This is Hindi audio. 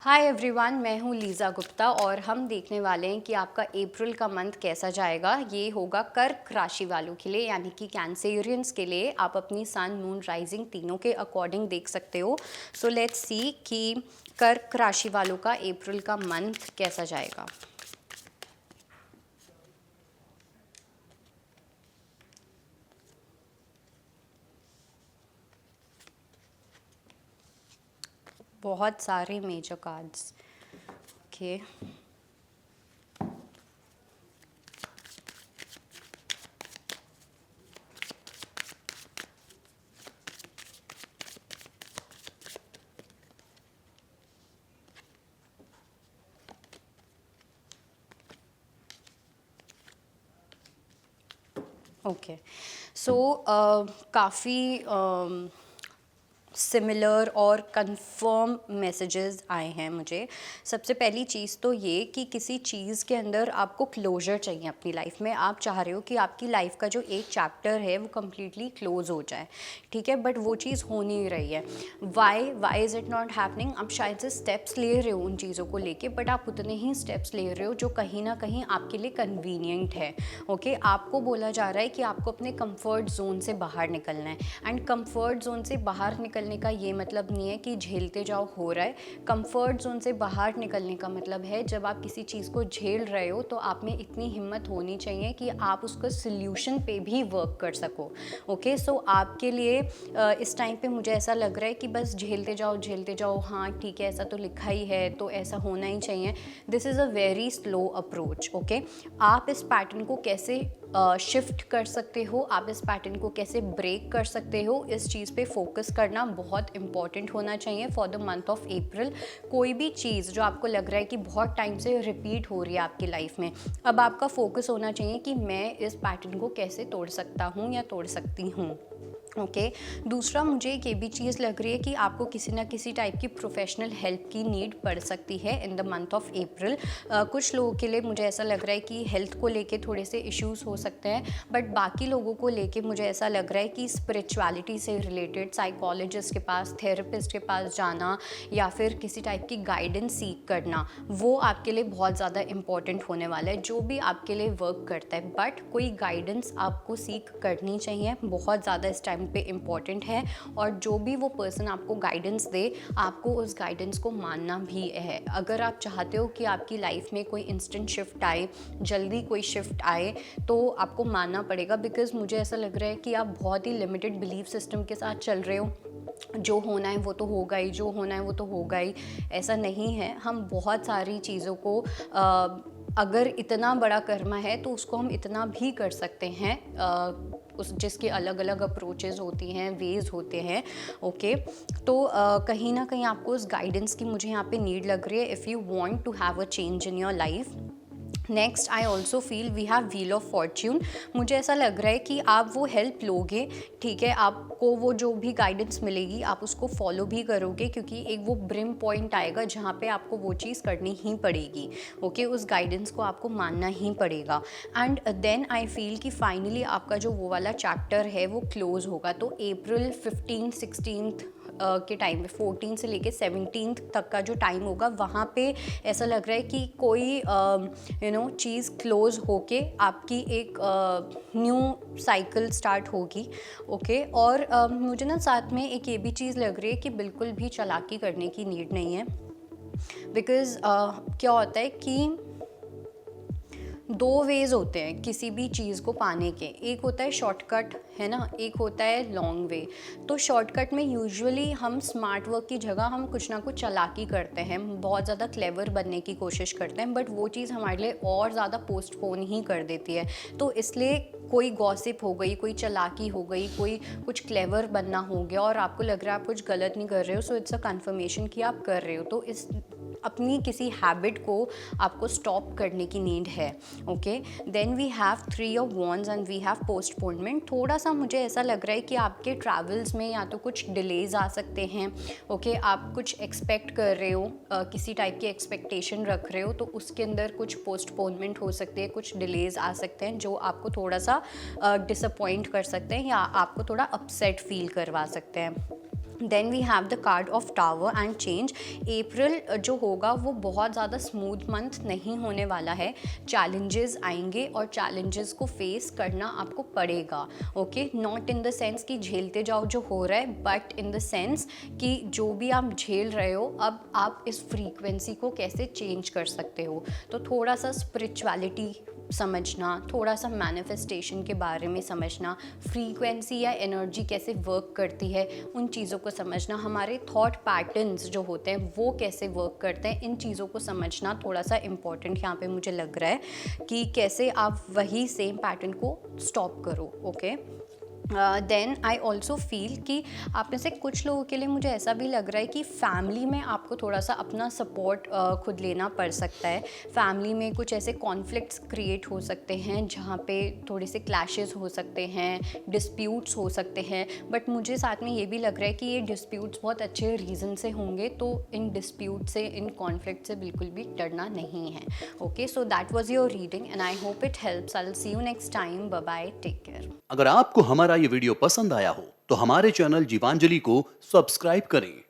हाय एवरीवन, मैं हूँ लीज़ा गुप्ता और हम देखने वाले हैं कि आपका अप्रैल का मंथ कैसा जाएगा। ये होगा कर्क राशि वालों के लिए, यानी कि कैंसेरियंस के लिए। आप अपनी सन, मून, राइजिंग तीनों के अकॉर्डिंग देख सकते हो। सो लेट्स सी कि कर्क राशि वालों का अप्रैल का मंथ कैसा जाएगा। बहुत सारे major cards. Okay, okay. So काफ़ी सिमिलर और कंफर्म मैसेजेस आए हैं मुझे। सबसे पहली चीज़ तो ये कि किसी चीज़ के अंदर आपको क्लोजर चाहिए अपनी लाइफ में। आप चाह रहे हो कि आपकी लाइफ का जो एक चैप्टर है वो कम्प्लीटली क्लोज हो जाए, ठीक है, बट वो चीज़ हो नहीं रही है। Why is it not happening? आप शायद से स्टेप्स ले रहे हो उन चीज़ों को लेके, बट आप उतने ही स्टेप्स ले रहे हो जो कहीं ना कहीं आपके लिए कन्वीनियंट है। ओके, आपको बोला जा रहा है कि आपको अपने कंफर्ट जोन से बाहर निकलना है। एंड कंफर्ट जोन से बाहर निकलने का ये मतलब नहीं है कि झेलते जाओ हो रहा है। कंफर्ट जोन से बाहर निकलने का मतलब है जब आप किसी चीज़ को झेल रहे हो तो आप में इतनी हिम्मत होनी चाहिए कि आप उसका सल्यूशन पे भी वर्क कर सको। ओके, सो आपके लिए इस टाइम पे मुझे ऐसा लग रहा है कि बस झेलते जाओ, हाँ ठीक है, ऐसा तो लिखा ही है तो ऐसा होना ही चाहिए। This is a very slow approach. Okay, आप इस पैटर्न को कैसे शिफ्ट कर सकते हो, आप इस पैटर्न को कैसे ब्रेक कर सकते हो, इस चीज़ पे फोकस करना बहुत इंपॉर्टेंट होना चाहिए for the month of April. कोई भी चीज़ जो आपको लग रहा है कि बहुत टाइम से रिपीट हो रही है आपकी लाइफ में, अब आपका फोकस होना चाहिए कि मैं इस पैटर्न को कैसे तोड़ सकता हूँ या तोड़ सकती हूँ। ओके, दूसरा मुझे एक ये भी चीज़ लग रही है कि आपको किसी ना किसी टाइप की प्रोफेशनल हेल्प की नीड पड़ सकती है in the month of April. कुछ लोगों के लिए मुझे ऐसा लग रहा है कि हेल्थ को लेके थोड़े से इश्यूज हो सकते हैं, बट बाकी लोगों को लेके मुझे ऐसा लग रहा है कि स्पिरिचुअलिटी से रिलेटेड साइकोलॉजिस्ट के पास, थेरेपिस्ट के पास जाना या फिर किसी टाइप की गाइडेंस सीख करना, वो आपके लिए बहुत ज़्यादा इंपॉर्टेंट होने वाला है, जो भी आपके लिए वर्क करता है। बट कोई गाइडेंस आपको सीख करनी चाहिए, बहुत ज़्यादा इस टाइम पे इम्पॉर्टेंट है। और जो भी वो पर्सन आपको गाइडेंस दे, आपको उस गाइडेंस को मानना भी है। अगर आप चाहते हो कि आपकी लाइफ में कोई इंस्टेंट शिफ्ट आए, जल्दी कोई शिफ्ट आए, तो आपको मानना पड़ेगा। बिकॉज मुझे ऐसा लग रहा है कि आप बहुत ही लिमिटेड बिलीफ सिस्टम के साथ चल रहे हो। जो होना है वो तो होगा ही, जो होना है वो तो होगा ही, ऐसा नहीं है। हम बहुत सारी चीज़ों को अगर इतना बड़ा कर्मा है तो उसको हम इतना भी कर सकते हैं, उस जिसकी अलग अलग अप्रोचेज़ होती हैं, वेज़ होते हैं। ओके, तो कहीं ना कहीं आपको उस गाइडेंस की मुझे यहाँ पे नीड लग रही है if you want to have a change in your life. Next, I also feel we have wheel of fortune. मुझे ऐसा लग रहा है कि आप वो हेल्प लोगे, ठीक है, आपको वो जो भी गाइडेंस मिलेगी आप उसको फॉलो भी करोगे, क्योंकि एक वो ब्रिम पॉइंट आएगा जहाँ पे आपको वो चीज़ करनी ही पड़ेगी। ओके, उस गाइडेंस को आपको मानना ही पड़ेगा। एंड देन आई फील कि फाइनली आपका जो वो वाला चैप्टर है वो क्लोज होगा। तो अप्रैल 15-16 के टाइम में, 14 से लेके 17 तक का जो टाइम होगा, वहाँ पे ऐसा लग रहा है कि कोई चीज़ क्लोज होके आपकी एक न्यू साइकिल स्टार्ट होगी। ओके, और मुझे ना साथ में एक ये भी चीज़ लग रही है कि बिल्कुल भी चालाकी करने की नीड नहीं है। बिकॉज़ क्या होता है कि दो वेज़ होते हैं किसी भी चीज़ को पाने के। एक होता है शॉर्टकट, है ना, एक होता है लॉन्ग वे। तो शॉर्टकट में यूजुअली हम स्मार्ट वर्क की जगह हम कुछ ना कुछ चालाकी करते हैं, बहुत ज़्यादा क्लेवर बनने की कोशिश करते हैं, बट वो चीज़ हमारे लिए और ज़्यादा पोस्टपोन ही कर देती है। तो इसलिए कोई गॉसिप हो गई, कोई चालाकी हो गई, कोई कुछ क्लेवर बनना हो गया और आपको लग रहा है आप कुछ गलत नहीं कर रहे हो, सो इट्स अ कन्फर्मेशन कि आप कर रहे हो। तो इस अपनी किसी हैबिट को आपको स्टॉप करने की नीड है। Okay, then we have 3 of wands and we have postponement. थोड़ा सा मुझे ऐसा लग रहा है कि आपके ट्रैवल्स में या तो कुछ डिलेज आ सकते हैं। ओके, आप कुछ एक्सपेक्ट कर रहे हो, किसी टाइप की एक्सपेक्टेशन रख रहे हो, तो उसके अंदर कुछ पोस्टपोनमेंट हो सकते हैं, कुछ डिलेज आ सकते हैं जो आपको थोड़ा सा डिसअपॉइंट कर सकते हैं या आपको थोड़ा अपसेट फील करवा सकते हैं। Then we have the card of tower and change. April जो होगा वो बहुत ज़्यादा स्मूथ मंथ नहीं होने वाला है, चैलेंजेस आएंगे और चैलेंजेस को फेस करना आपको पड़ेगा। Okay, not in the sense कि झेलते जाओ जो हो रहा है, बट इन द सेंस कि जो भी आप झेल रहे हो अब आप इस फ्रीक्वेंसी को कैसे चेंज कर सकते हो। तो थोड़ा सा स्पिरिचुअलिटी समझना, थोड़ा सा मैनिफेस्टेशन के बारे में समझना, फ्रीक्वेंसी या एनर्जी कैसे वर्क करती है उन चीज़ों को समझना, हमारे थॉट पैटर्न्स जो होते हैं वो कैसे वर्क करते हैं, इन चीज़ों को समझना थोड़ा सा इम्पॉर्टेंट यहाँ पे मुझे लग रहा है कि कैसे आप वही सेम पैटर्न को स्टॉप करो। Okay, then I also feel कि आप में से कुछ लोगों के लिए मुझे ऐसा भी लग रहा है कि फैमिली में आपको थोड़ा सा अपना सपोर्ट खुद लेना पड़ सकता है। फैमिली में कुछ ऐसे कॉन्फ्लिक्ट्स क्रिएट हो सकते हैं जहाँ पे थोड़े से क्लैशेस हो सकते हैं, डिस्प्यूट्स हो सकते हैं, बट मुझे साथ में ये भी लग रहा है कि ये डिस्प्यूट्स बहुत अच्छे रीज़न से होंगे, तो इन डिस्प्यूट से, इन कॉन्फ्लिक्ट से बिल्कुल भी डरना नहीं है। Okay, so that was your reading and I hope it helps. I will see you next time. Bye bye, take care. अगर आपको हमारा ये वीडियो पसंद आया हो तो हमारे चैनल जीवांजलि को सब्सक्राइब करें